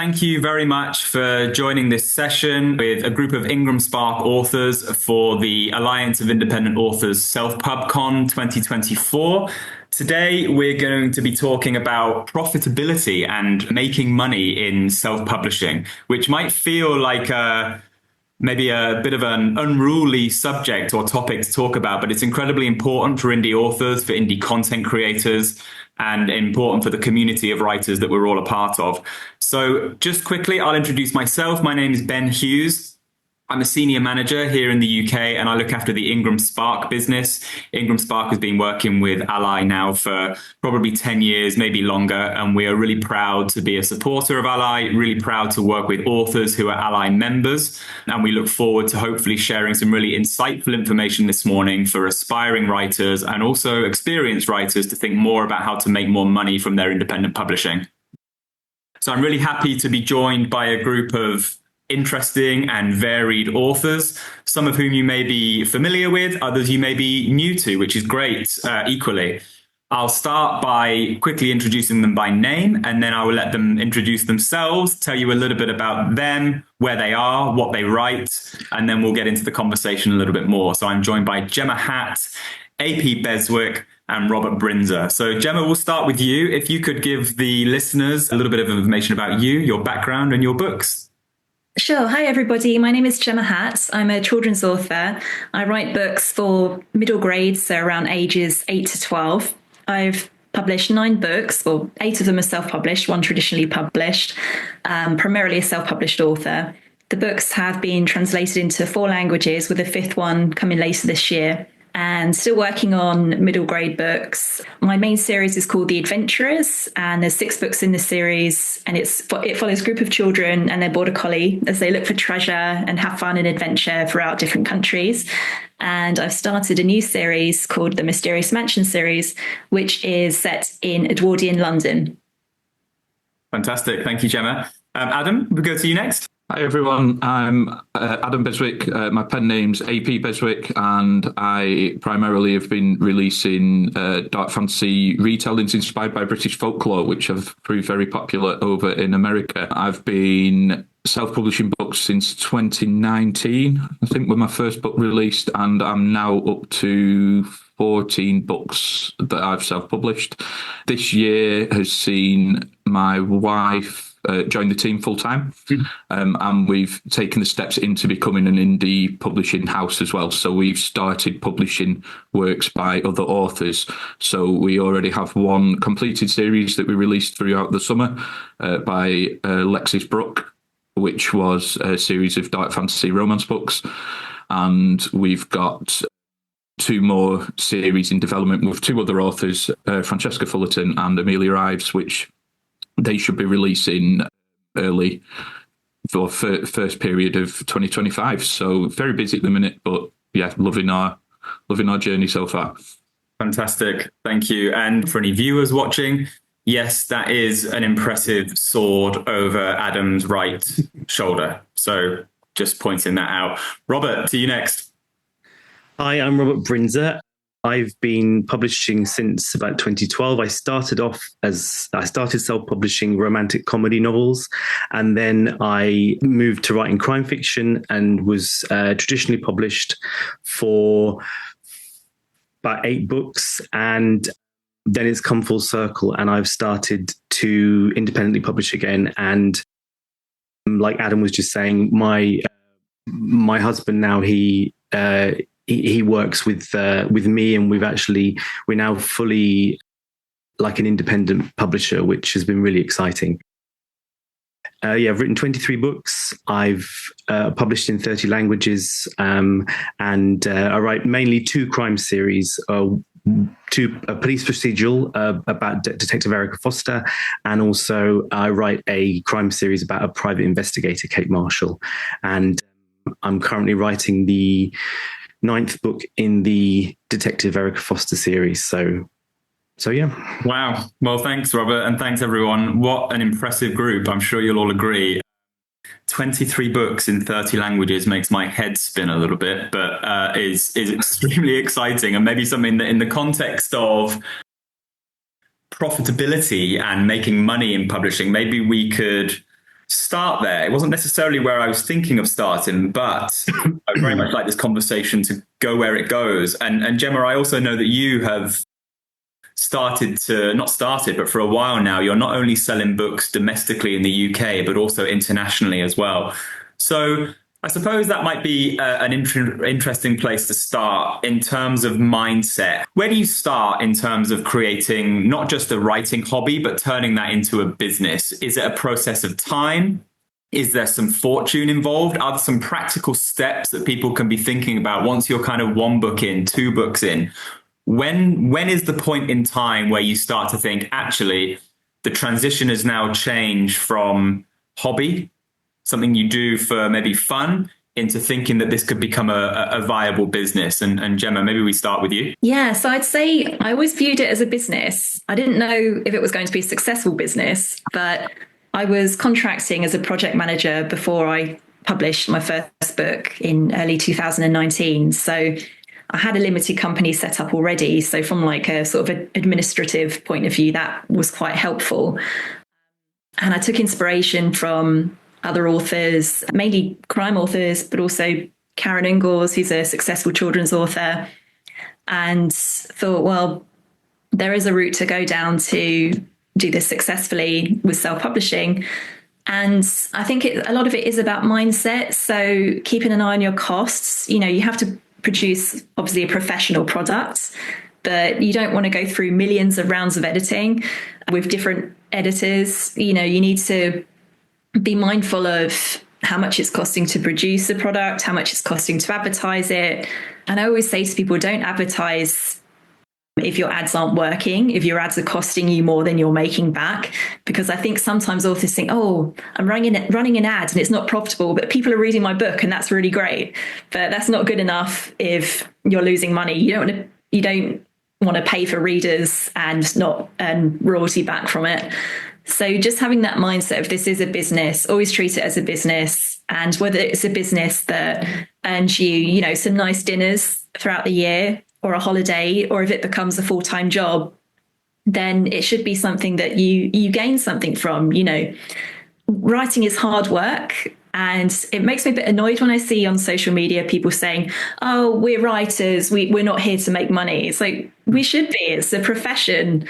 thank you very much for joining this session with a group of IngramSpark authors for the Alliance of Independent Authors Self-PubCon 2024. Today, we're going to be talking about profitability and making money in self-publishing, which might feel like maybe a bit of an unruly subject or topic to talk about, but it's incredibly important for indie authors, for indie content creators, and important for the community of writers that we're all a part of. So just quickly, I'll introduce myself. My name is Ben Hughes. I'm a senior manager here in the UK, and I look after the IngramSpark business. IngramSpark has been working with Ally now for probably 10 years, maybe longer, and we are really proud to be a supporter of Ally, really proud to work with authors who are Ally members, and we look forward to hopefully sharing some really insightful information this morning for aspiring writers and also experienced writers to think more about how to make more money from their independent publishing. So I'm really happy to be joined by a group of interesting and varied authors, some of whom you may be familiar with, others you may be new to, which is great equally. I'll start by quickly introducing them by name, and then I will let them introduce themselves, tell you a little bit about them, where they are, what they write, and then we'll get into the conversation a little bit more. So I'm joined by Gemma Hatt, AP Beswick, and Robert Brinzer. So Gemma, we'll start with you. If you could give the listeners a little bit of information about you, your background, and your books. Sure. Hi, everybody. My name is Gemma Hatt. I'm a children's author. I write books for middle grades, so around ages 8 to 12. I've published 9 books, well, 8 of them are self-published, 1 traditionally published, primarily a self-published author. The books have been translated into 4 languages, with a 5th one coming later this year. And still working on middle grade books. My main series is called The Adventurers, and there's 6 books in the series, and it follows a group of children and their border collie as they look for treasure and have fun and adventure throughout different countries. And I've started a new series called the Mysterious Mansion series, which is set in Edwardian London. Fantastic. Thank you, Gemma. Adam, we'll go to you next. Hi everyone, I'm Adam Beswick. My pen name's AP Beswick, and I primarily have been releasing dark fantasy retellings inspired by British folklore, which have proved very popular over in America. I've been self-publishing books since 2019, I think, when my first book released, and I'm now up to 14 books that I've self-published. This year has seen my wife join the team full-time, and we've taken the steps into becoming an indie publishing house as well. So we've started publishing works by other authors. So we already have 1 completed series that we released throughout the summer by Lexis Brooke, which was a series of dark fantasy romance books. And we've got 2 more series in development with 2 other authors, Francesca Fullerton and Amelia Ives, which they should be releasing early for first period of 2025. So very busy at the minute, but yeah, loving our journey so far. Fantastic. Thank you. And for any viewers watching, yes, that is an impressive sword over Adam's right shoulder. So just pointing that out. Robert, to you next. Hi, I'm Robert Brinzer. I've been publishing since about 2012. I started self-publishing romantic comedy novels, and then I moved to writing crime fiction and was traditionally published for about 8 books. And then it's come full circle, and I've started to independently publish again. And like Adam was just saying, my husband now, he works with me, and we're now fully like an independent publisher, which has been really exciting. I've written 23 books. I've published in 30 languages, and I write mainly 2 crime series, a police procedural about Detective Erica Foster, and also I write a crime series about a private investigator, Kate Marshall. And I'm currently writing the 9th book in the Detective Erica Foster series. So yeah. Wow. Well, thanks, Robert. And thanks, everyone. What an impressive group. I'm sure you'll all agree. 23 books in 30 languages makes my head spin a little bit, but is extremely exciting, and maybe something that in the context of profitability and making money in publishing, maybe we could start there. It wasn't necessarily where I was thinking of starting, but I very much like this conversation to go where it goes. And Gemma, I also know that you have not started, but for a while now, you're not only selling books domestically in the UK, but also internationally as well. So I suppose that might be an interesting place to start in terms of mindset. Where do you start in terms of creating not just a writing hobby, but turning that into a business? Is it a process of time? Is there some fortune involved? Are there some practical steps that people can be thinking about once you're kind of one book in, two books in? When is the point in time where you start to think, actually, the transition has now changed from hobby, something you do for maybe fun, into thinking that this could become a viable business? And Gemma, maybe we start with you. Yeah, so I'd say I always viewed it as a business. I didn't know if it was going to be a successful business, but I was contracting as a project manager before I published my first book in early 2019. So I had a limited company set up already. So from like a sort of administrative point of view, that was quite helpful. And I took inspiration from other authors, mainly crime authors, but also Karen Ingalls, who's a successful children's author, and thought, well, there is a route to go down to do this successfully with self-publishing. And I think a lot of it is about mindset. So keeping an eye on your costs. You know, you have to produce obviously a professional product, but you don't want to go through millions of rounds of editing with different editors. You know, you need to be mindful of how much it's costing to produce a product, how much it's costing to advertise it. And I always say to people, don't advertise if your ads aren't working, if your ads are costing you more than you're making back. Because I think sometimes authors think, oh, I'm running an ad and it's not profitable, but people are reading my book and that's really great. But that's not good enough if you're losing money. You don't want to pay for readers and not earn royalty back from it. So just having that mindset of this is a business, always treat it as a business. And whether it's a business that earns you, some nice dinners throughout the year or a holiday, or if it becomes a full-time job, then it should be something that you gain something from. Writing is hard work. And it makes me a bit annoyed when I see on social media people saying, oh, we're writers, we're not here to make money. It's like, we should be. It's a profession.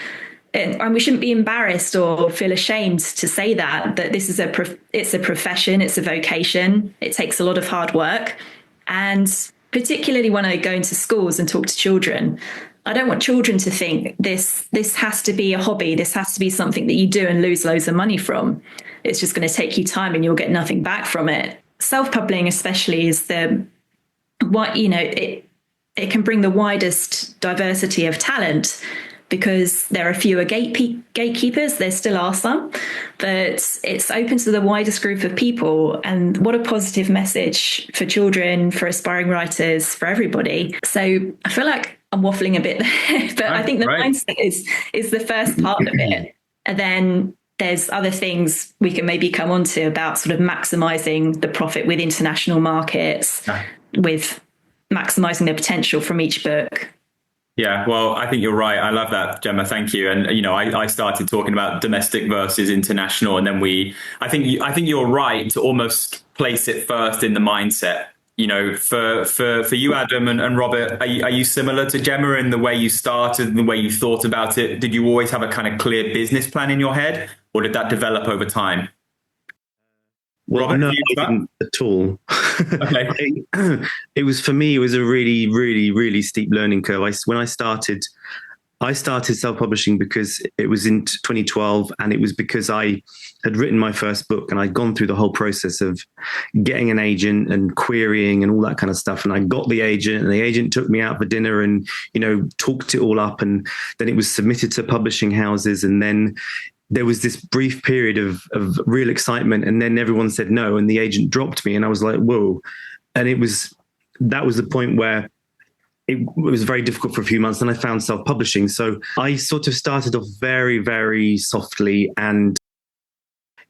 And we shouldn't be embarrassed or feel ashamed to say that this is it's a profession, it's a vocation. It takes a lot of hard work. And particularly when I go into schools and talk to children, I don't want children to think this has to be a hobby. This has to be something that you do and lose loads of money from. It's just going to take you time and you'll get nothing back from it. Self-publishing especially is it can bring the widest diversity of talent, because there are fewer gatekeepers. There still are some, but it's open to the widest group of people. And what a positive message for children, for aspiring writers, for everybody. So I feel like I'm waffling a bit there, but I think the mindset is the first part of it. And then there's other things we can maybe come on to about sort of maximizing the profit with international markets, with maximizing the potential from each book. Yeah, well, I think you're right. I love that, Gemma. Thank you. And I started talking about domestic versus international, and then I think you're right to almost place it first in the mindset. For you, Adam and Robert, are you similar to Gemma in the way you started and the way you thought about it? Did you always have a kind of clear business plan in your head, or did that develop over time? Well, Robert, no, I didn't at all. Okay. It was, for me, it was a really, really, really steep learning curve. When I started self-publishing because it was in 2012, and it was because I had written my first book and I'd gone through the whole process of getting an agent and querying and all that kind of stuff. And I got the agent, and the agent took me out for dinner and, talked it all up. And then it was submitted to publishing houses. And then there was this brief period of real excitement, and then everyone said no, and the agent dropped me, and I was like, whoa. And that was the point where it was very difficult for a few months, and I found self-publishing. So I sort of started off very, very softly, and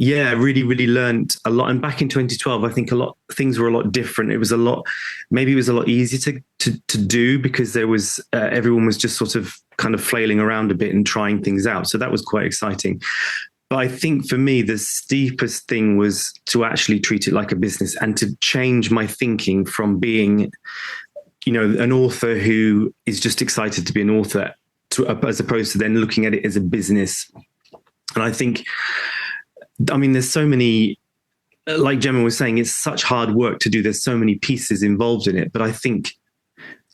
really, really learned a lot. And back in 2012, I think things were a lot different. It was a lot easier to do, because there was everyone was just sort of kind of flailing around a bit and trying things out. So that was quite exciting. But I think for me, the steepest thing was to actually treat it like a business and to change my thinking from being, an author who is just excited to be an author as opposed to then looking at it as a business. And I think, there's so many, like Gemma was saying, it's such hard work to do. There's so many pieces involved in it. But I think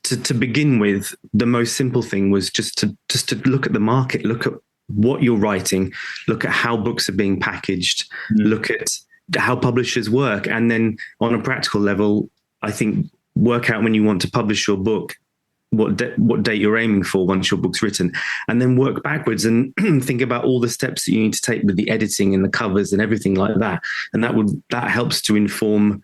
to begin with, the most simple thing was just to look at the market, look at what you're writing, look at how books are being packaged, look at how publishers work. And then on a practical level, I think work out when you want to publish your book, what date you're aiming for once your book's written, and then work backwards and think about all the steps that you need to take with the editing and the covers and everything like that. And that helps to inform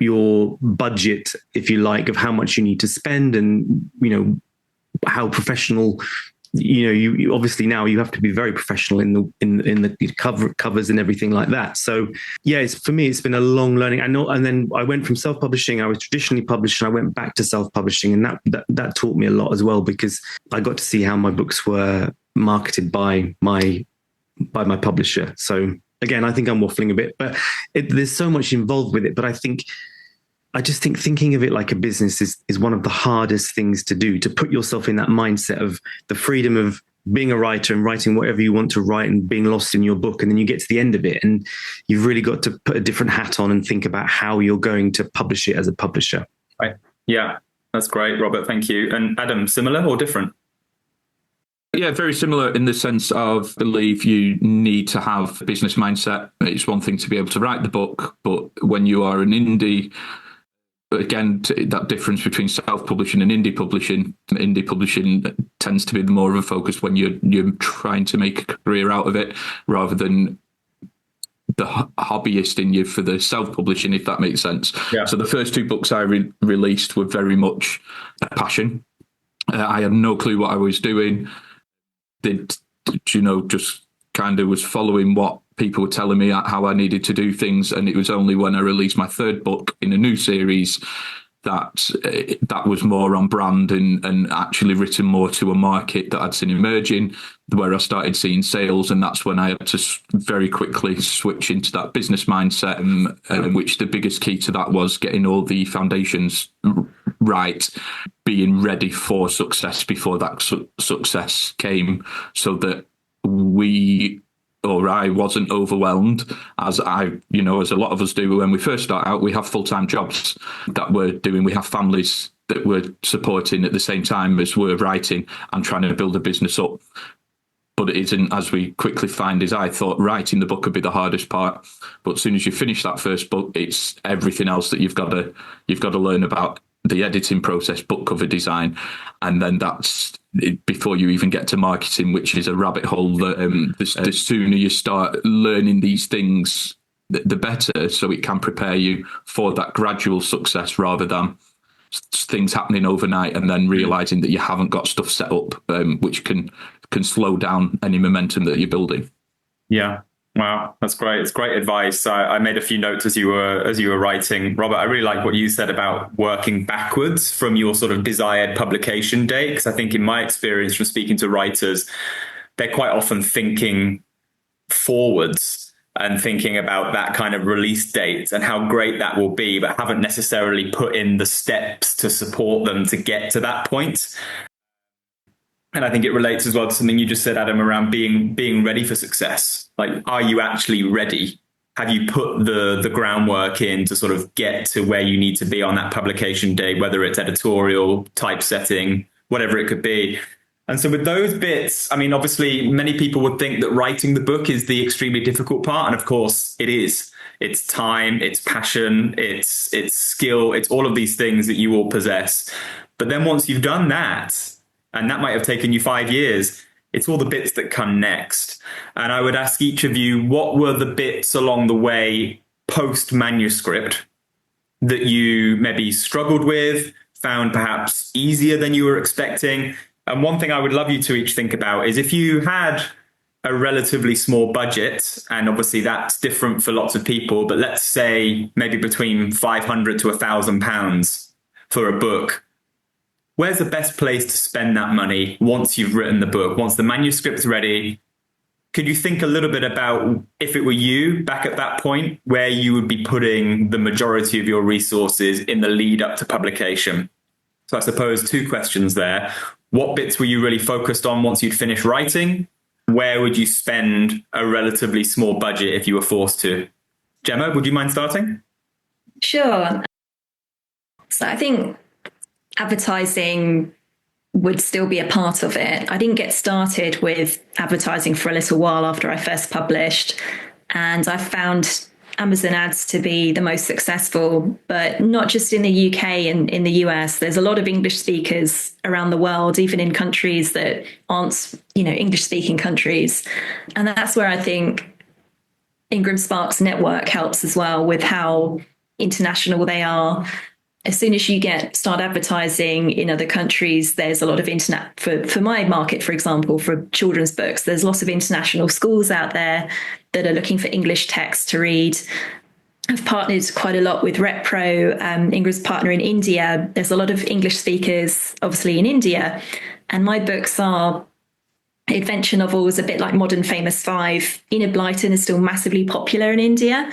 your budget, if you like, of how much you need to spend and, how professional, you obviously now you have to be very professional in the covers and everything like that. So yeah, for me, it's been a long learning. And then I went from self-publishing. I was traditionally published and I went back to self-publishing, and that taught me a lot as well, because I got to see how my books were marketed by my publisher. So again, I think I'm waffling a bit, but there's so much involved with it. But I just think thinking of it like a business is one of the hardest things to do, to put yourself in that mindset of the freedom of being a writer and writing whatever you want to write and being lost in your book. And then you get to the end of it and you've really got to put a different hat on and think about how you're going to publish it as a publisher. Right. Yeah, that's great, Robert. Thank you. And Adam, similar or different? Yeah, very similar in the sense of believe you need to have a business mindset. It's one thing to be able to write the book, but when you are an indie, again, that difference between self-publishing and indie publishing tends to be more of a focus when you're trying to make a career out of it, rather than the hobbyist in you for the self-publishing, if that makes sense. Yeah. So the first two books I released were very much a passion. I had no clue what I was doing. Just kind of was following what people were telling me how I needed to do things. And it was only when I released my third book in a new series that was more on brand and actually written more to a market that I'd seen emerging, where I started seeing sales. And that's when I had to very quickly switch into that business mindset, and which the biggest key to that was getting all the foundations right, being ready for success before that success came, so that I wasn't overwhelmed, as a lot of us do when we first start out. We have full-time jobs that we're doing. We have families that we're supporting at the same time as we're writing and trying to build a business up. But it isn't, as we quickly find, I thought writing the book would be the hardest part. But as soon as you finish that first book, it's everything else that you've got to learn about: the editing process, book cover design, and then that's before you even get to marketing, which is a rabbit hole that the sooner you start learning these things, the better, so it can prepare you for that gradual success, rather than things happening overnight and then realizing that you haven't got stuff set up, which can slow down any momentum that you're building. Yeah. Wow, that's great. It's great advice. I made a few notes as you were writing, Robert. I really like what you said about working backwards from your sort of desired publication date, because I think in my experience from speaking to writers, they're quite often thinking forwards and thinking about that kind of release date and how great that will be, but haven't necessarily put in the steps to support them to get to that point. And I think it relates as well to something you just said, Adam, around being ready for success. Like, are you actually ready? Have you put the groundwork in to sort of get to where you need to be on that publication day, whether it's editorial, typesetting, whatever it could be? And so with those bits, obviously many people would think that writing the book is the extremely difficult part. And of course it is. It's time, it's passion, it's skill, it's all of these things that you all possess. But then once you've done that, and that might have taken you 5 years, it's all the bits that come next. And I would ask each of you, what were the bits along the way post-manuscript that you maybe struggled with, found perhaps easier than you were expecting? And one thing I would love you to each think about is, if you had a relatively small budget, and obviously that's different for lots of people, but let's say maybe between £500 to £1,000 for a book, where's the best place to spend that money once you've written the book, once the manuscript's ready, could you think a little bit about, if it were you back at that point, where you would be putting the majority of your resources in the lead up to publication? So I suppose two questions there. What bits were you really focused on once you'd finished writing? Where would you spend a relatively small budget if you were forced to? Gemma, would you mind starting? Sure. So I think advertising would still be a part of it. I didn't get started with advertising for a little while after I first published, and I found Amazon ads to be the most successful, but not just in the UK and in the US. There's a lot of English speakers around the world, even in countries that aren't, English speaking countries. And that's where I think IngramSpark's network helps as well, with how international they are. As soon as you start advertising in other countries, there's a lot of internet for my market, for example, for children's books. There's lots of international schools out there that are looking for English text to read. I've partnered quite a lot with RepPro, Ingram's partner in India. There's a lot of English speakers, obviously, in India. And my books are adventure novels, a bit like Modern Famous Five. Enid Blyton is still massively popular in India.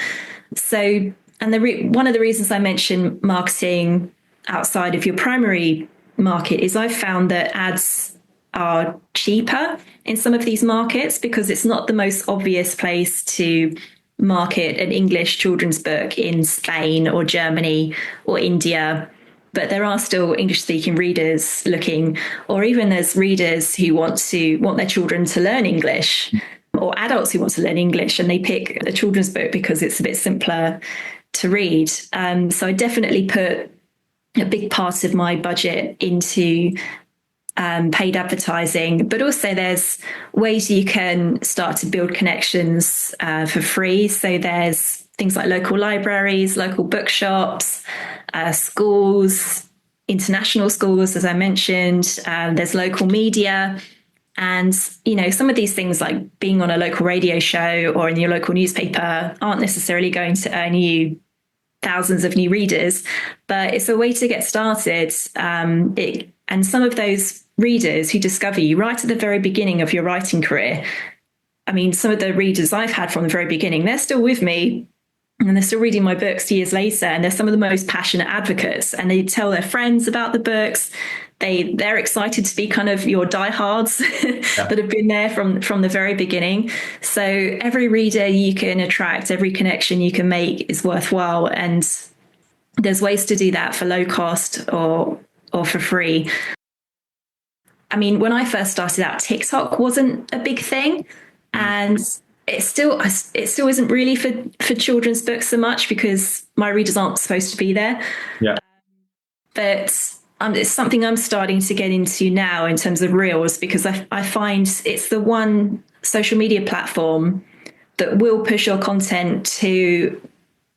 So, and one of the reasons I mention marketing outside of your primary market is I've found that ads are cheaper in some of these markets because it's not the most obvious place to market an English children's book in Spain or Germany or India. But there are still English-speaking readers looking, or even there's readers who want their children to learn English, or adults who want to learn English, and they pick a children's book because it's a bit simpler to read. So I definitely put a big part of my budget into paid advertising, but also there's ways you can start to build connections for free. So there's things like local libraries, local bookshops, schools, international schools, as I mentioned. There's local media. And, some of these things like being on a local radio show or in your local newspaper aren't necessarily going to earn you thousands of new readers, but it's a way to get started. And some of those readers who discover you right at the very beginning of your writing career, I mean, some of the readers I've had from the very beginning, they're still with me and they're still reading my books years later. And they're some of the most passionate advocates, and they tell their friends about the books. They're excited to be kind of your diehards that have been there from the very beginning. So every reader you can attract, every connection you can make is worthwhile. And there's ways to do that for low cost or for free. I mean, when I first started out, TikTok wasn't a big thing. And it still isn't really for children's books so much because my readers aren't supposed to be there. Yeah. But it's something I'm starting to get into now in terms of Reels, because I find it's the one social media platform that will push your content to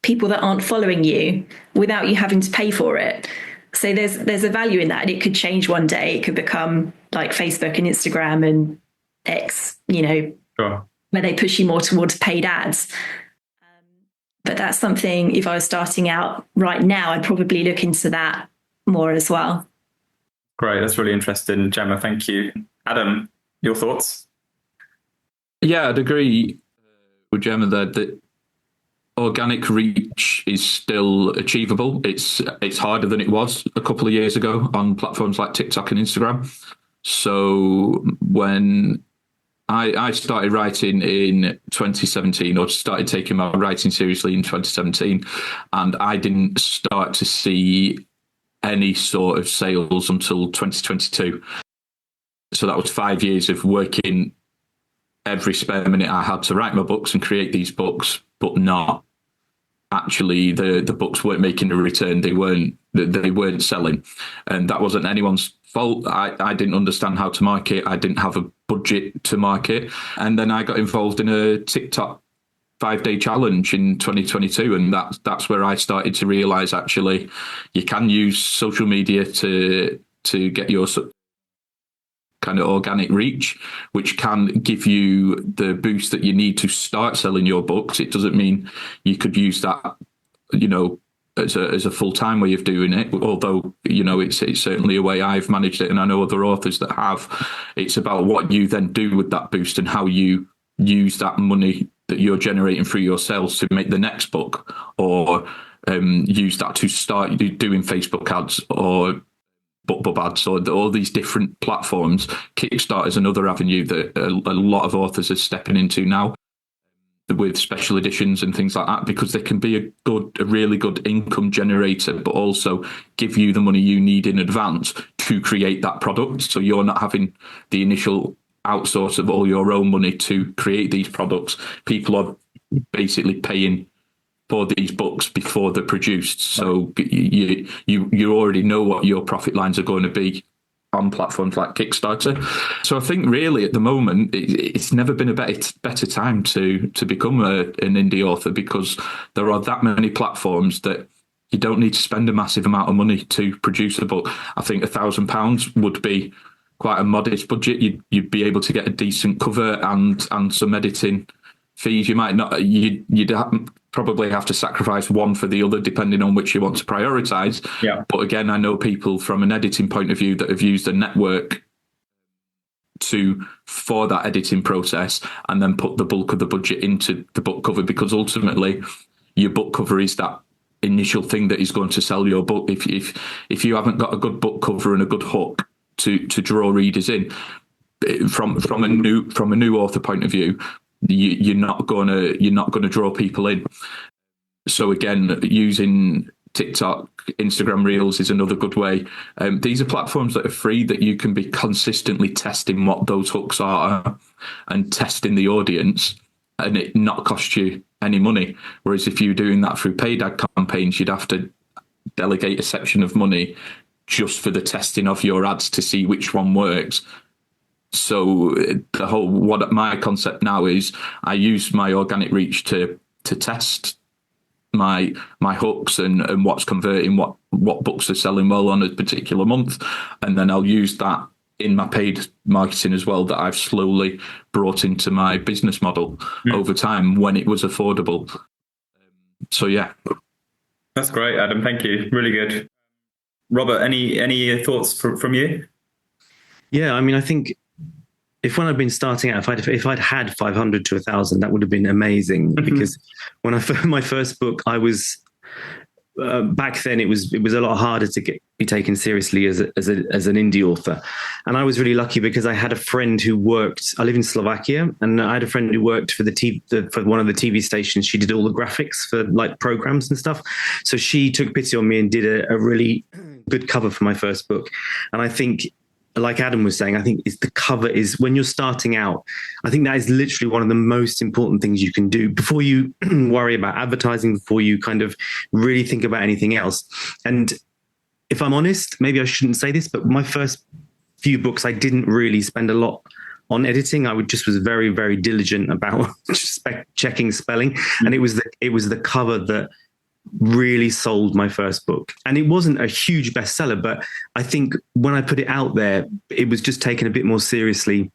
people that aren't following you without you having to pay for it. So there's a value in that. And it could change one day. It could become like Facebook and Instagram and X, Sure. where they push you more towards paid ads. But that's something, if I was starting out right now, I'd probably look into that more as well. Great. That's really interesting, Gemma. Thank you. Adam, your thoughts? Yeah, I'd agree with Gemma that organic reach is still achievable. It's harder than it was a couple of years ago on platforms like TikTok and Instagram. So when I started writing in 2017, or started taking my writing seriously in 2017, and I didn't start to see any sort of sales until 2022. So that was 5 years of working every spare minute I had to write my books and create these books, but not actually the books weren't making a return. They weren't selling, and that wasn't anyone's fault. I didn't understand how to market. I didn't have a budget to market, and then I got involved in a TikTok 5-day challenge in 2022, and that's where I started to realize actually you can use social media to get your kind of organic reach, which can give you the boost that you need to start selling your books. It doesn't mean you could use that, as a full-time way of doing it, although, it's certainly a way I've managed it, and I know other authors that have. It's about what you then do with that boost and how you use that money that you're generating through your sales to make the next book, or use that to start doing Facebook ads or BookBub ads, or all these different platforms. Kickstarter is another avenue that a lot of authors are stepping into now, with special editions and things like that, because they can be a really good income generator, but also give you the money you need in advance to create that product. So you're not having the initial outsource of all your own money to create these products. People are basically paying for these books before they're produced. So you already know what your profit lines are going to be on platforms like Kickstarter. So I think really at the moment, it's never been a better time to become an indie author, because there are that many platforms that you don't need to spend a massive amount of money to produce a book. I think £1,000 would be quite a modest budget. You'd be able to get a decent cover and some editing fees. You might not, you'd probably have to sacrifice one for the other, depending on which you want to prioritize. Yeah. But again, I know people from an editing point of view that have used a network for that editing process, and then put the bulk of the budget into the book cover, because ultimately your book cover is that initial thing that is going to sell your book. If you haven't got a good book cover and a good hook to draw readers in, from a new author point of view, you're not gonna draw people in. So again, using TikTok, Instagram Reels is another good way. These are platforms that are free, that you can be consistently testing what those hooks are and testing the audience, and it not cost you any money. Whereas if you're doing that through paid ad campaigns, you'd have to delegate a section of money just for the testing of your ads to see which one works. So what my concept now is, I use my organic reach to test my hooks and what's converting, what books are selling well on a particular month, and then I'll use that in my paid marketing as well, that I've slowly brought into my business model over time when it was affordable. So yeah, that's great, Adam. Thank you. Really good. Robert, any thoughts from you? Yeah, I mean, I think if when I'd been starting out, if I'd had 500 to 1,000, that would have been amazing. Because when my first book, I was back then it was a lot harder to be taken seriously as an indie author, and I was really lucky because I had a friend who worked. I live in Slovakia, and I had a friend who worked for for one of the TV stations. She did all the graphics for like programs and stuff. So she took pity on me and did a really good cover for my first book. And I think, like Adam was saying, I think the cover is, when you're starting out, I think that is literally one of the most important things you can do before you worry about advertising, before you kind of really think about anything else. And if I'm honest, maybe I shouldn't say this, but my first few books, I didn't really spend a lot on editing. I was very, very diligent about checking spelling. And it was the cover that really sold my first book. And it wasn't a huge bestseller, but I think when I put it out there, it was just taken a bit more seriously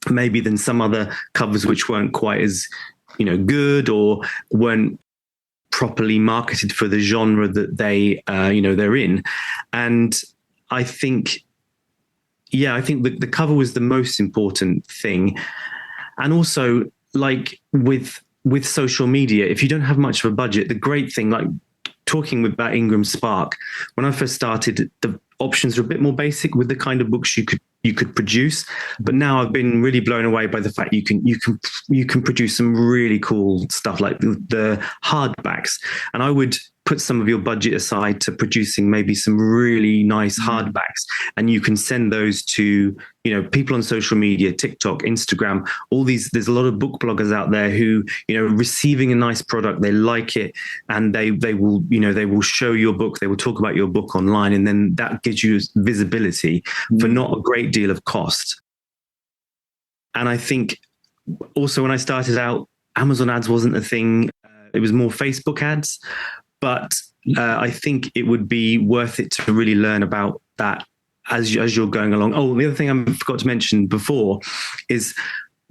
maybe than some other covers which weren't quite as, good, or weren't properly marketed for the genre that they're in. And I think the cover was the most important thing. And also, like with social media, if you don't have much of a budget, the great thing, like talking about IngramSpark, when I first started, the options are a bit more basic with the kind of books you could produce. But now I've been really blown away by the fact you can produce some really cool stuff, like the hardbacks. And I would put some of your budget aside to producing maybe some really nice hardbacks, and you can send those to people on social media, TikTok, Instagram, all these. There's a lot of book bloggers out there who receiving a nice product, they like it, and they will show your book, they will talk about your book online, and then that gives you visibility for not a great deal of cost. And I think also when I started out, Amazon ads wasn't a thing. It was more Facebook ads. But I think it would be worth it to really learn about that as you're going along. Oh, the other thing I forgot to mention before is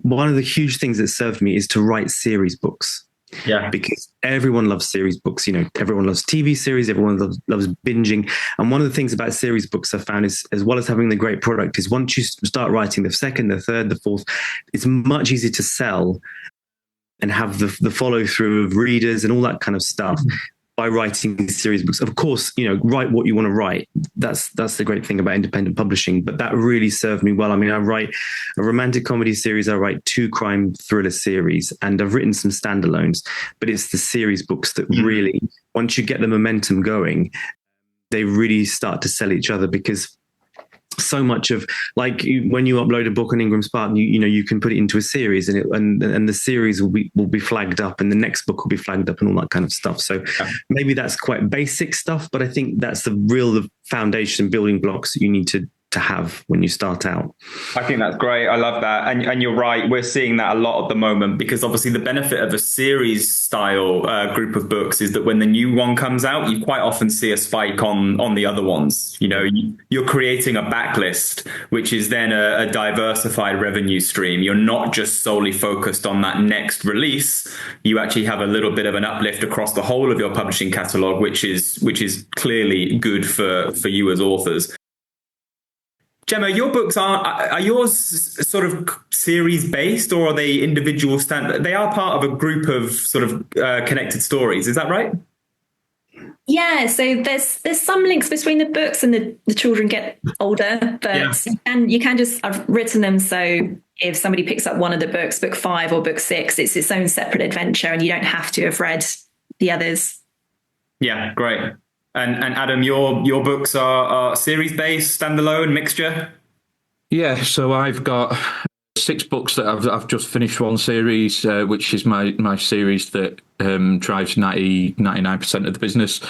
one of the huge things that served me is to write series books. Yeah. Because everyone loves series books. Everyone loves TV series, everyone loves binging. And one of the things about series books I found is, as well as having the great product, is once you start writing the second, the third, the fourth, it's much easier to sell and have the follow through of readers and all that kind of stuff by writing series books. Of course, write what you want to write. That's the great thing about independent publishing. But that really served me well. I mean, I write a romantic comedy series, I write 2 crime thriller series, and I've written some standalones. But it's the series books that really, once you get the momentum going, they really start to sell each other, because so much of, like, when you upload a book on IngramSpark, you can put it into a series, and the series will be flagged up, and the next book will be flagged up, and all that kind of stuff. So maybe that's quite basic stuff, but I think that's the foundation building blocks that you need to have when you start out. I think that's great. I love that. And you're right. We're seeing that a lot at the moment, because obviously the benefit of a series style group of books is that when the new one comes out, you quite often see a spike on the other ones. You're creating a backlist, which is then a diversified revenue stream. You're not just solely focused on that next release. You actually have a little bit of an uplift across the whole of your publishing catalog, which is clearly good for you as authors. Gemma, your books are yours sort of series based, or are they individual They are part of a group of sort of connected stories. Is that right? Yeah, so there's some links between the books, and the children get older, but you can just, I've written them so if somebody picks up one of the books, book 5 or book 6, it's its own separate adventure, and you don't have to have read the others. Yeah, great. And Adam, your books are series based, standalone, mixture? Yeah, so I've got 6 books that I've just finished one series, which is my series that drives 99% of the business.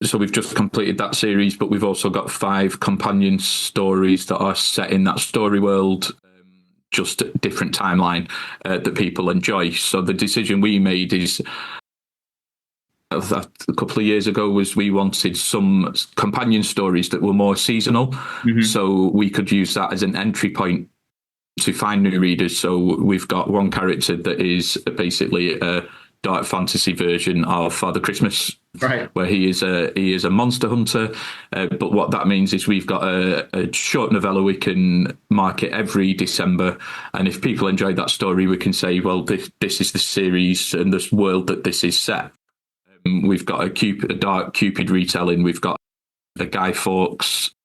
So we've just completed that series, but we've also got 5 companion stories that are set in that story world, just a different timeline that people enjoy. So the decision we made is, a couple of years ago, was we wanted some companion stories that were more seasonal, so we could use that as an entry point to find new readers. So we've got one character that is basically a dark fantasy version of Father Christmas, right, where he is a monster hunter. But what that means is we've got a short novella we can market every December, and if people enjoy that story, we can say, well, this is the series and this world that this is set. We've got a dark Cupid retelling. We've got a Guy Fawkes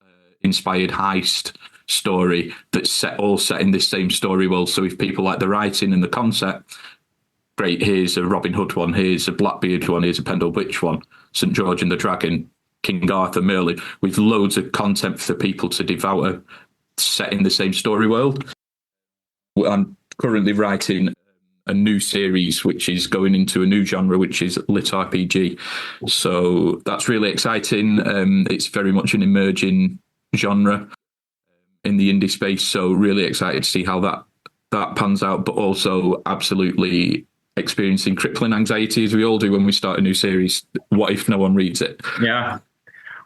inspired heist story that's all set in this same story world. So if people like the writing and the concept, great, here's a Robin Hood one, here's a Blackbeard one, here's a Pendle Witch one, St. George and the Dragon, King Arthur, Merlin, with loads of content for people to devour set in the same story world. I'm currently writing a new series which is going into a new genre, which is lit RPG. So that's really exciting. It's very much an emerging genre in the indie space, so really excited to see how that pans out, but also absolutely experiencing crippling anxiety, as we all do when we start a new series. What if no one reads it? Yeah.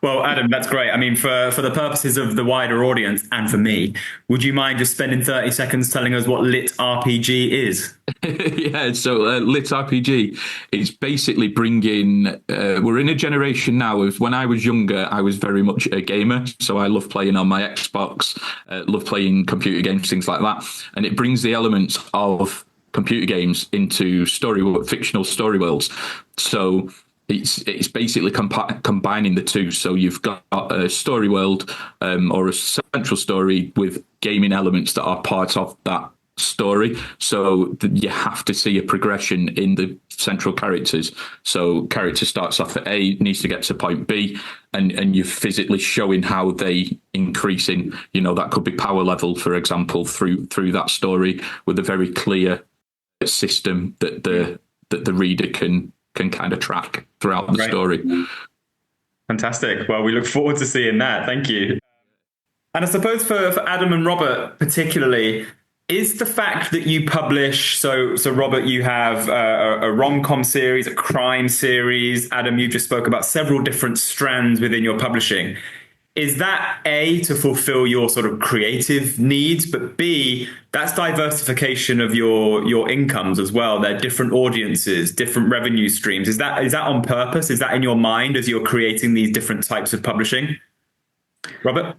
Well, Adam, that's great. I mean, for the purposes of the wider audience and for me, would you mind just spending 30 seconds telling us what lit RPG is? Yeah, so lit RPG is basically bringing, we're in a generation now of, when I was younger, I was very much a gamer. So I love playing on my Xbox, love playing computer games, things like that. And it brings the elements of computer games into fictional story worlds. So it's basically combining the two. So you've got a story world or a central story with gaming elements that are part of that story. So you have to see a progression in the central characters. So character starts off at A, needs to get to point B, and you're physically showing how they increase in, that could be power level, for example, through that story, with a very clear system that the reader can kind of track throughout the story. Fantastic. Well, we look forward to seeing that. Thank you. And I suppose for Adam and Robert particularly, is the fact that you publish, so Robert, you have a rom-com series, a crime series. Adam, you just spoke about several different strands within your publishing. is that A, to fulfill your sort of creative needs, but B, that's diversification of your incomes as well. They're different audiences, different revenue streams. Is that on purpose? Is that in your mind as you're creating these different types of publishing? Robert?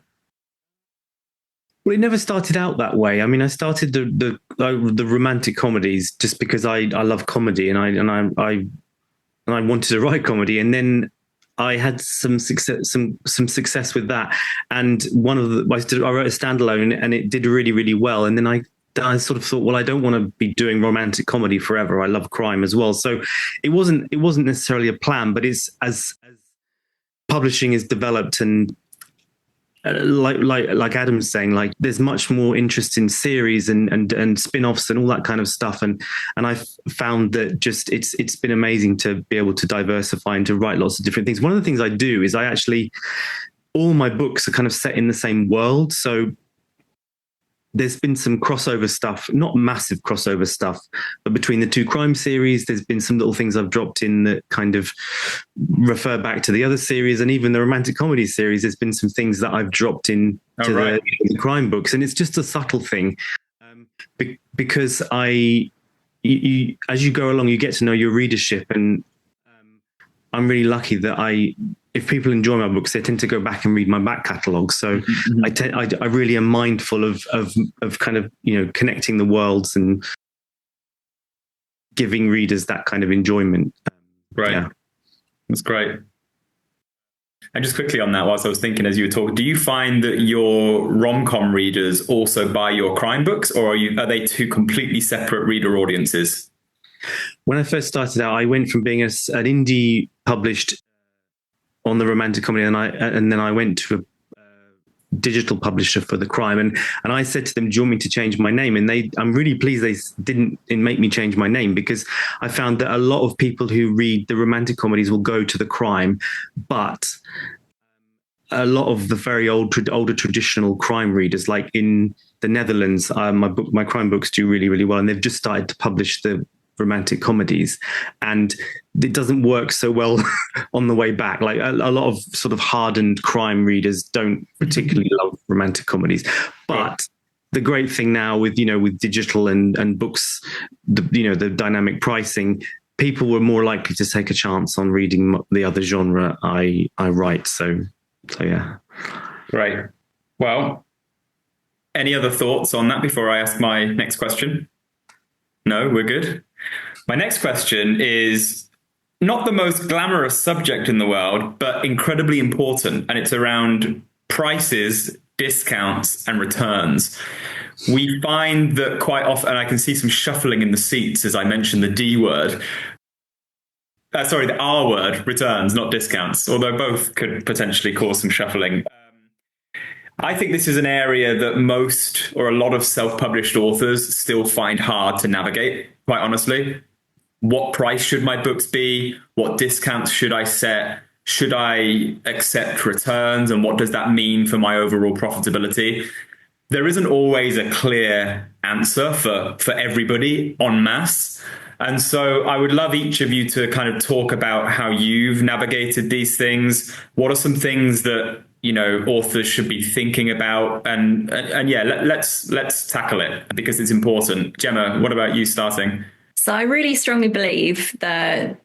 Well, it never started out that way. I mean, I started the romantic comedies just because I love comedy and I wanted to write comedy, and then I had some success with that. And I wrote a standalone, and it did really, really well. And then I sort of thought, well, I don't want to be doing romantic comedy forever. I love crime as well. So it wasn't necessarily a plan, but it's as publishing is developed and like Adam's saying, like there's much more interest in series and spin-offs and all that kind of stuff. And I've found that just it's been amazing to be able to diversify and to write lots of different things. One of the things I do is all my books are kind of set in the same world. So there's been some crossover stuff, not massive crossover stuff, but between the two crime series, there's been some little things I've dropped in that kind of refer back to the other series. And even the romantic comedy series, there's been some things that I've dropped in to the crime books. And it's just a subtle thing because as you go along, you get to know your readership. And I'm really lucky that if people enjoy my books, they tend to go back and read my back catalogue. So I really am mindful of kind of, connecting the worlds and giving readers that kind of enjoyment. Right. Yeah. That's great. And just quickly on that, whilst I was thinking as you were talking, do you find that your rom-com readers also buy your crime books, or are they two completely separate reader audiences? When I first started out, I went from being an indie published on the romantic comedy, and then I went to a digital publisher for the crime, and I said to them, "Do you want me to change my name?" And I'm really pleased they didn't make me change my name, because I found that a lot of people who read the romantic comedies will go to the crime, but a lot of the very older traditional crime readers, like in the Netherlands, my crime books do really, really well, and they've just started to publish the romantic comedies, and it doesn't work so well on the way back. Like a lot of sort of hardened crime readers don't particularly love romantic comedies. But the great thing now with digital and books, the dynamic pricing, people were more likely to take a chance on reading the other genre I write. So yeah. Right. Well, any other thoughts on that before I ask my next question? No, we're good. My next question is not the most glamorous subject in the world, but incredibly important. And it's around prices, discounts, and returns. We find that quite often, and I can see some shuffling in the seats as I mentioned the D word. The R word, returns, not discounts, although both could potentially cause some shuffling. I think this is an area that most or a lot of self-published authors still find hard to navigate, quite honestly. What price should my books be? What discounts should I set? Should I accept returns? And what does that mean for my overall profitability? There isn't always a clear answer for everybody en masse. And so I would love each of you to kind of talk about how you've navigated these things. What are some things that authors should be thinking about, and yeah, let's tackle it because it's important. Gemma, what about you starting? So I really strongly believe that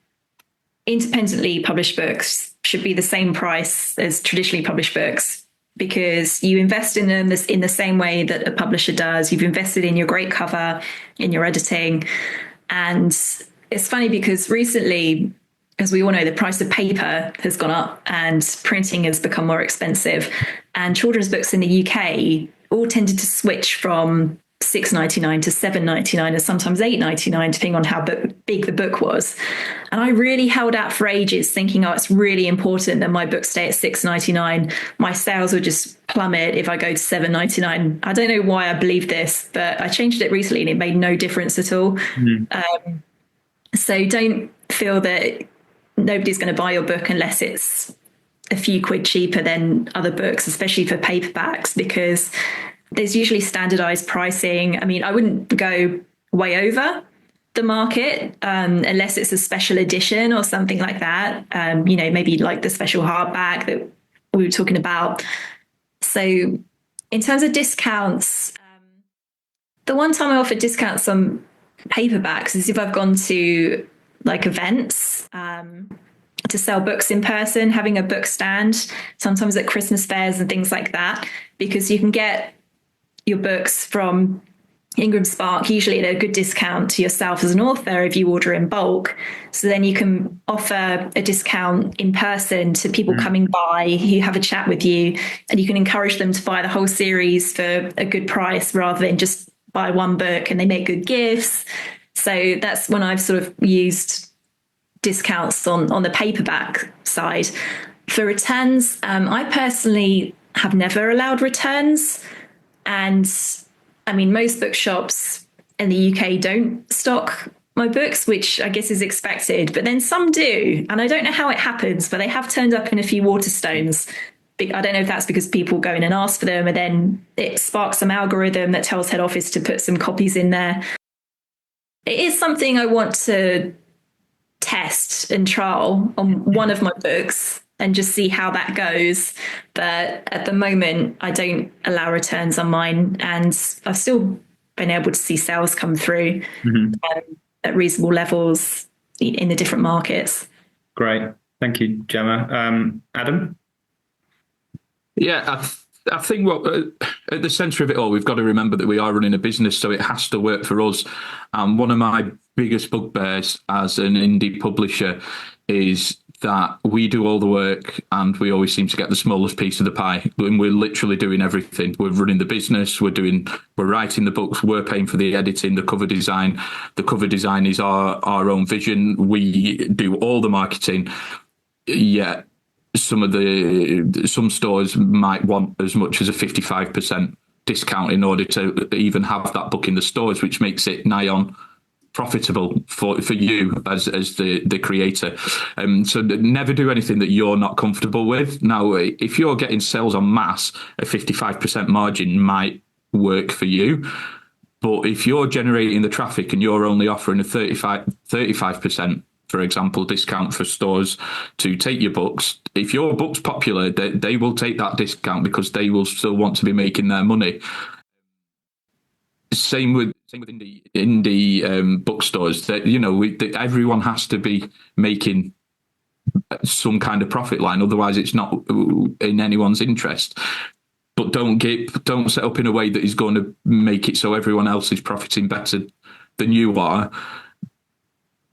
independently published books should be the same price as traditionally published books, because you invest in them in the same way that a publisher does. You've invested in your great cover, in your editing. And it's funny because recently, as we all know, the price of paper has gone up and printing has become more expensive. And children's books in the UK all tended to switch from $6.99 to $7.99 and sometimes $8.99, depending on how big the book was. And I really held out for ages thinking, it's really important that my books stay at $6.99. My sales would just plummet if I go to $7.99. I don't know why I believe this, but I changed it recently and it made no difference at all. So don't feel that nobody's going to buy your book unless it's a few quid cheaper than other books, especially for paperbacks, because there's usually standardized pricing. I mean, I wouldn't go way over the market unless it's a special edition or something like that. Maybe like the special hardback that we were talking about. So in terms of discounts, the one time I offered discounts on paperbacks is if I've gone to like events to sell books in person, having a book stand, sometimes at Christmas fairs and things like that, because you can get your books from IngramSpark usually at a good discount to yourself as an author if you order in bulk. So then you can offer a discount in person to people coming by who have a chat with you, and you can encourage them to buy the whole series for a good price rather than just buy one book, and they make good gifts. So that's when I've sort of used discounts on the paperback side. For returns, I personally have never allowed returns. And I mean, most bookshops in the UK don't stock my books, which I guess is expected, but then some do. And I don't know how it happens, but they have turned up in a few Waterstones. I don't know if that's because people go in and ask for them, and then it sparks some algorithm that tells head office to put some copies in there. It is something I want to test and trial on one of my books and just see how that goes. But at the moment, I don't allow returns on mine, and I've still been able to see sales come through at reasonable levels in the different markets. Great. Thank you, Gemma. Adam? Yeah, I think at the centre of it all, we've got to remember that we are running a business, so it has to work for us. And one of my biggest bugbears as an indie publisher is that we do all the work and we always seem to get the smallest piece of the pie. And we're literally doing everything. We're running the business, we're writing the books, we're paying for the editing, the cover design. The cover design is our own vision. We do all the marketing. Yet some stores might want as much as a 55% discount in order to even have that book in the stores, which makes it nigh on profitable for you as the creator. So never do anything that you're not comfortable with. Now, if you're getting sales on mass, a 55% margin might work for you. But if you're generating the traffic and you're only offering a 35%, for example, discount for stores to take your books, if your book's popular, they will take that discount because they will still want to be making their money. Same with indie bookstores. That everyone has to be making some kind of profit line, otherwise it's not in anyone's interest. But don't set up in a way that is going to make it so everyone else is profiting better than you are.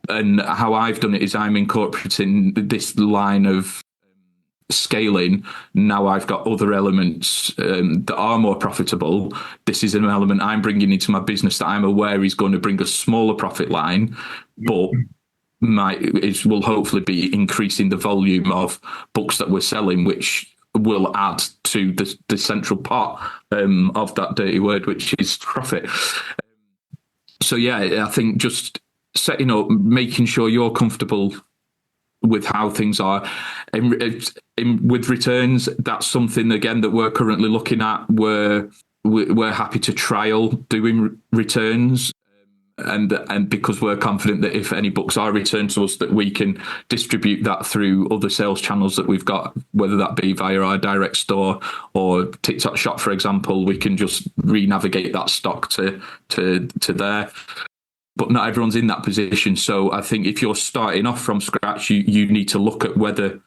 And how I've done it is I'm incorporating this line of scaling. Now I've got other elements that are more profitable. This is an element I'm bringing into my business that I'm aware is going to bring a smaller profit line, but will hopefully be increasing the volume of books that we're selling, which will add to the central part of that dirty word, which is profit. So yeah, I think just setting up, making sure you're comfortable with how things are. With returns, that's something again that we're currently looking at. We're happy to trial doing returns, and because we're confident that if any books are returned to us, that we can distribute that through other sales channels that we've got, whether that be via our direct store or TikTok Shop, for example. We can just re-navigate that stock to there. But not everyone's in that position. So I think if you're starting off from scratch, you need to look at whether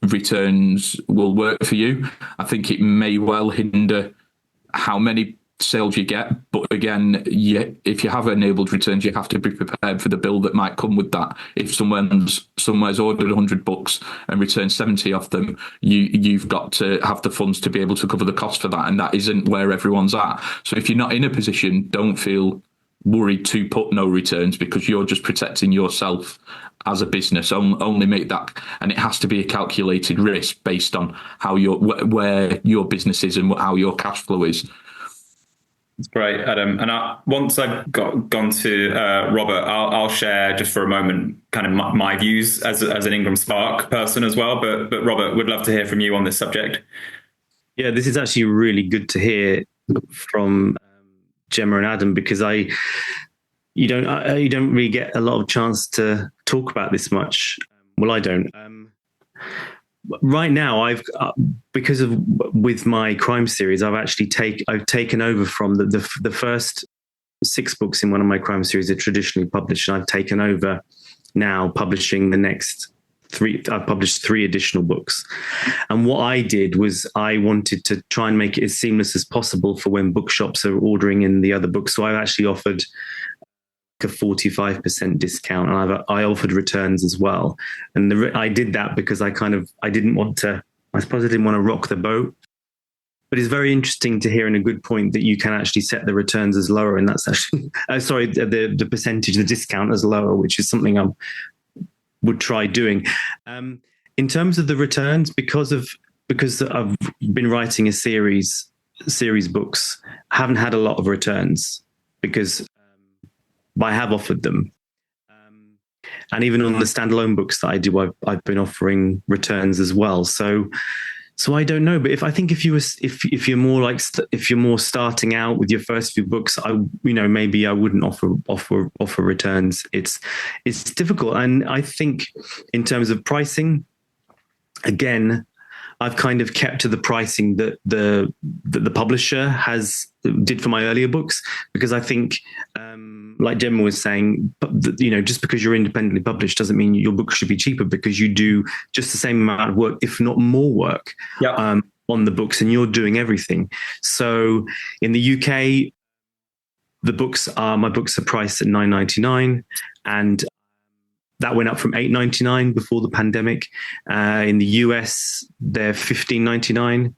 returns will work for you. I think it may well hinder how many sales you get. But again, if you have enabled returns, you have to be prepared for the bill that might come with that. If somewhere's ordered 100 books and returned 70 of them, you've got to have the funds to be able to cover the cost for that. And that isn't where everyone's at. So if you're not in a position, don't feel worried to put no returns, because you're just protecting yourself as a business. Only make that, and it has to be a calculated risk based on how where your business is and how your cash flow is. That's great, Adam. And once I've gone to Robert, I'll share just for a moment kind of my views as an IngramSpark person as well. But Robert, would love to hear from you on this subject. Yeah, this is actually really good to hear from Gemma and Adam, because you don't really get a lot of chance to talk about this much. Well, I don't. right now I've because of with my crime series, I've taken over from the first 6 books in one of my crime series are traditionally published, and I've taken over now publishing the next 3. I've published 3 additional books, and what I did was I wanted to try and make it as seamless as possible for when bookshops are ordering in the other books. So I've actually offered a 45% discount, and I offered returns as well. And I did that because I didn't want to rock the boat. But it's very interesting to hear, and a good point, that you can actually set the returns as lower, and that's actually the percentage, the discount as lower, which is something I would try doing. In terms of the returns, because I've been writing a series books, I haven't had a lot of returns because I have offered them. And even on the standalone books that I do, I've been offering returns as well. So I don't know, but if you're more starting out with your first few books, maybe I wouldn't offer returns. It's difficult, and I think in terms of pricing, again, I've kind of kept to the pricing that the publisher did for my earlier books, because I think, like Gemma was saying, just because you're independently published doesn't mean your book should be cheaper, because you do just the same amount of work, if not more work, on the books, and you're doing everything. So in the UK, my books are priced at $9.99, and that went up from $8.99 before the pandemic. In the US, they're $15.99,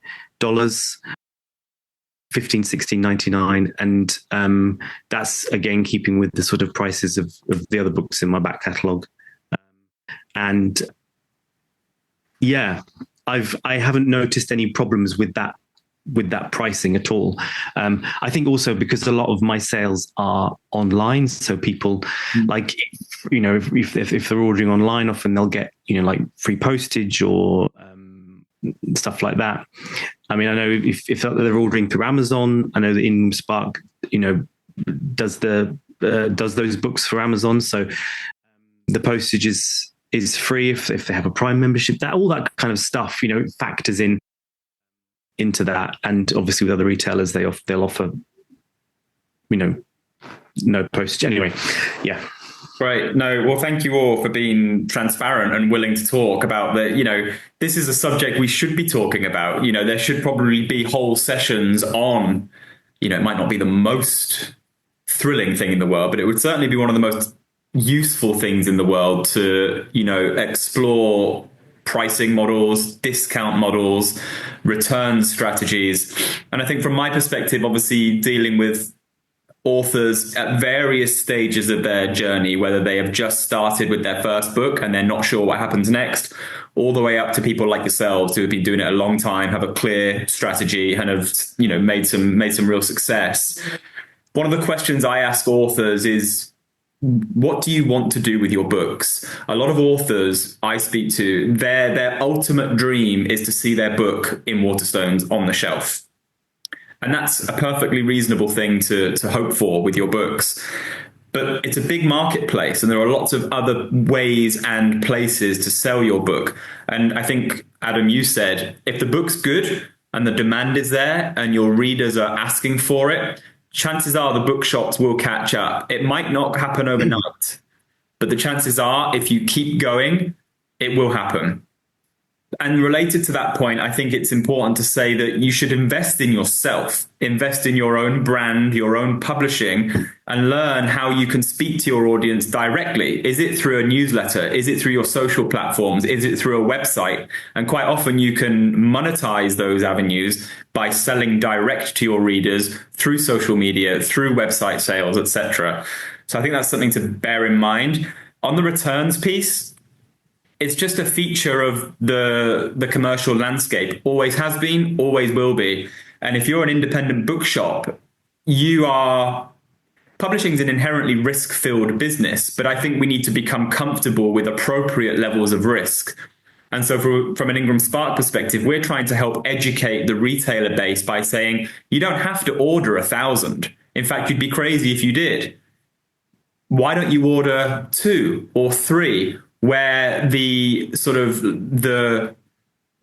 $16.99, and that's again keeping with the sort of prices of the other books in my back catalogue. And yeah, I haven't noticed any problems with that pricing at all. I think also because a lot of my sales are online, so people if they're ordering online, often they'll get like free postage or stuff like that. I mean, I know if they're ordering through Amazon, I know that IngramSpark does those books for Amazon, so the postage is free if they have a Prime membership. All that kind of stuff factors into that. And obviously with other retailers, they'll offer no postage anyway. Yeah. Right. No, well, thank you all for being transparent and willing to talk about this is a subject we should be talking about. There should probably be whole sessions on, it might not be the most thrilling thing in the world, but it would certainly be one of the most useful things in the world to, explore pricing models, discount models, return strategies. And I think from my perspective, obviously dealing with authors at various stages of their journey, whether they have just started with their first book and they're not sure what happens next, all the way up to people like yourselves who have been doing it a long time, have a clear strategy, and have made some real success. One of the questions I ask authors is, what do you want to do with your books? A lot of authors I speak to, their ultimate dream is to see their book in Waterstones on the shelf. And that's a perfectly reasonable thing to hope for with your books. But it's a big marketplace, and there are lots of other ways and places to sell your book. And I think, Adam, you said, if the book's good and the demand is there and your readers are asking for it, chances are the bookshops will catch up. It might not happen overnight, but the chances are, if you keep going, it will happen. And related to that point, I think it's important to say that you should invest in yourself, invest in your own brand, your own publishing, and learn how you can speak to your audience directly. Is it through a newsletter? Is it through your social platforms? Is it through a website? And quite often you can monetize those avenues by selling direct to your readers through social media, through website sales, etc. So I think that's something to bear in mind. On the returns piece, it's just a feature of the commercial landscape. Always has been, always will be. And if you're an independent bookshop, publishing is an inherently risk-filled business, but I think we need to become comfortable with appropriate levels of risk. And so from an IngramSpark perspective, we're trying to help educate the retailer base by saying, you don't have to order 1,000. In fact, you'd be crazy if you did. Why don't you order 2 or 3? Where the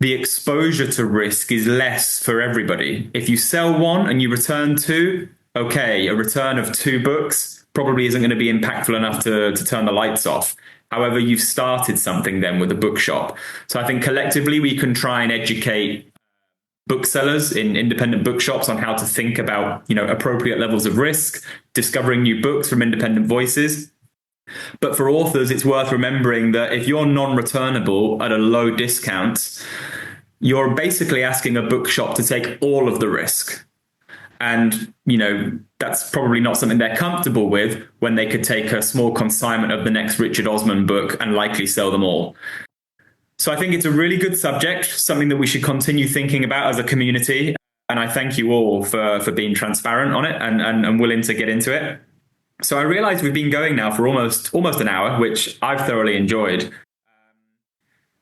the exposure to risk is less for everybody. If you sell one and you return two, okay, a return of 2 books probably isn't going to be impactful enough to turn the lights off. However, you've started something then with a bookshop. So I think collectively we can try and educate booksellers in independent bookshops on how to think about, appropriate levels of risk, discovering new books from independent voices. But for authors, it's worth remembering that if you're non-returnable at a low discount, you're basically asking a bookshop to take all of the risk. And, that's probably not something they're comfortable with when they could take a small consignment of the next Richard Osman book and likely sell them all. So I think it's a really good subject, something that we should continue thinking about as a community. And I thank you all for being transparent on it and willing to get into it. So I realize we've been going now for almost an hour, which I've thoroughly enjoyed.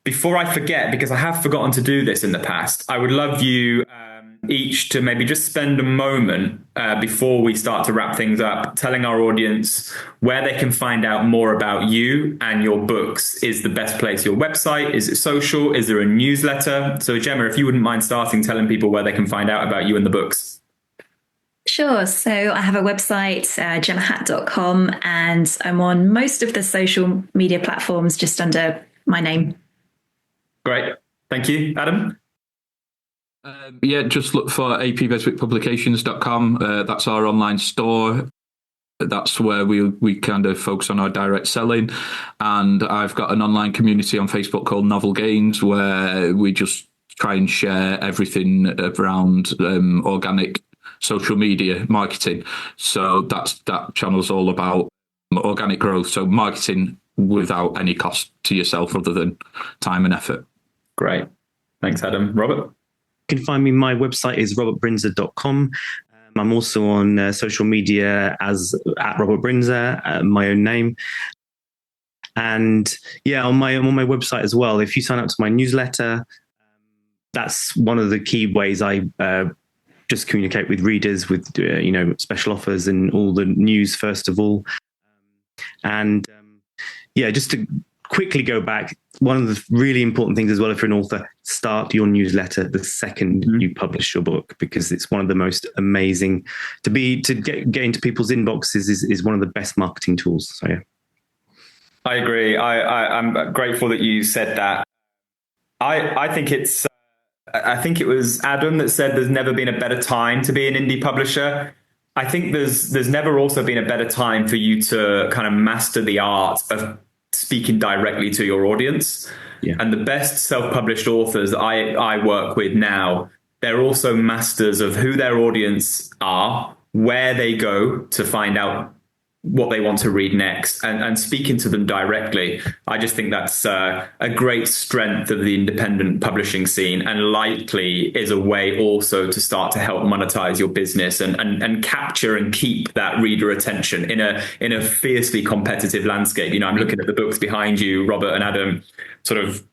Before I forget, because I have forgotten to do this in the past, I would love you each to maybe just spend a moment before we start to wrap things up, telling our audience where they can find out more about you and your books. Is the best place your website? Is it social? Is there a newsletter? So Gemma, if you wouldn't mind starting telling people where they can find out about you and the books. Sure. So I have a website, gemmahat.com, and I'm on most of the social media platforms just under my name. Great. Thank you. Adam? Just look for apbeswickpublications.com. That's our online store. That's where we kind of focus on our direct selling. And I've got an online community on Facebook called Novel Gains, where we just try and share everything around organic social media marketing. So that channel's all about organic growth. So marketing without any cost to yourself other than time and effort. Great. Thanks, Adam. Robert? You can find me. My website is robertbrinzer.com. I'm also on social media as at Robert Brinzer, my own name. And I'm on my website as well. If you sign up to my newsletter, that's one of the key ways I just communicate with readers with, special offers and all the news, first of all. And just to quickly go back, one of the really important things as well, if you're an author, start your newsletter the second you publish your book, because it's one of the most amazing to get into people's inboxes is one of the best marketing tools. So yeah. I agree. I'm grateful that you said that. I think I think it was Adam that said there's never been a better time to be an indie publisher. I think there's never also been a better time for you to kind of master the art of speaking directly to your audience. Yeah. And the best self-published authors that I work with now, they're also masters of who their audience are, where they go to find out what they want to read next, and speaking to them directly. I just think that's a great strength of the independent publishing scene, and likely is a way also to start to help monetize your business and capture and keep that reader attention in a fiercely competitive landscape. I'm looking at the books behind you, Robert and Adam, sort of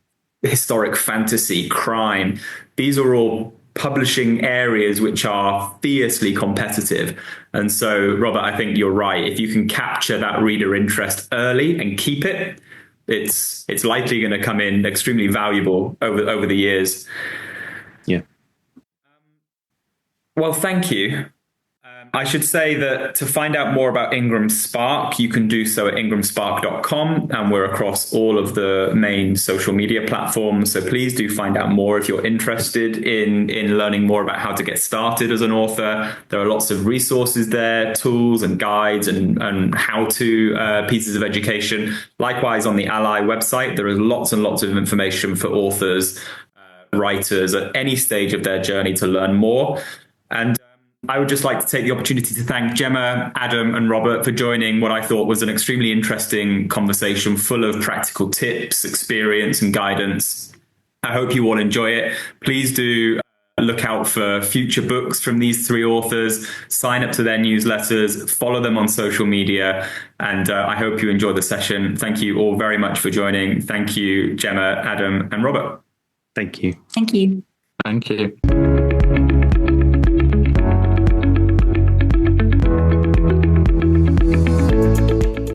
historic fantasy, crime. These are all publishing areas which are fiercely competitive. And so, Robert, I think you're right. If you can capture that reader interest early and keep it, it's likely going to come in extremely valuable over the years. Yeah. Well, thank you. I should say that to find out more about IngramSpark, you can do so at IngramSpark.com, and we're across all of the main social media platforms. So please do find out more if you're interested in learning more about how to get started as an author. There are lots of resources there, tools and guides and how-to pieces of education. Likewise, on the Ally website, there is lots and lots of information for authors, writers at any stage of their journey to learn more. And I would just like to take the opportunity to thank Gemma, Adam, and Robert for joining what I thought was an extremely interesting conversation full of practical tips, experience, and guidance. I hope you all enjoy it. Please do look out for future books from these three authors, sign up to their newsletters, follow them on social media, and I hope you enjoy the session. Thank you all very much for joining. Thank you, Gemma, Adam, and Robert. Thank you. Thank you. Thank you.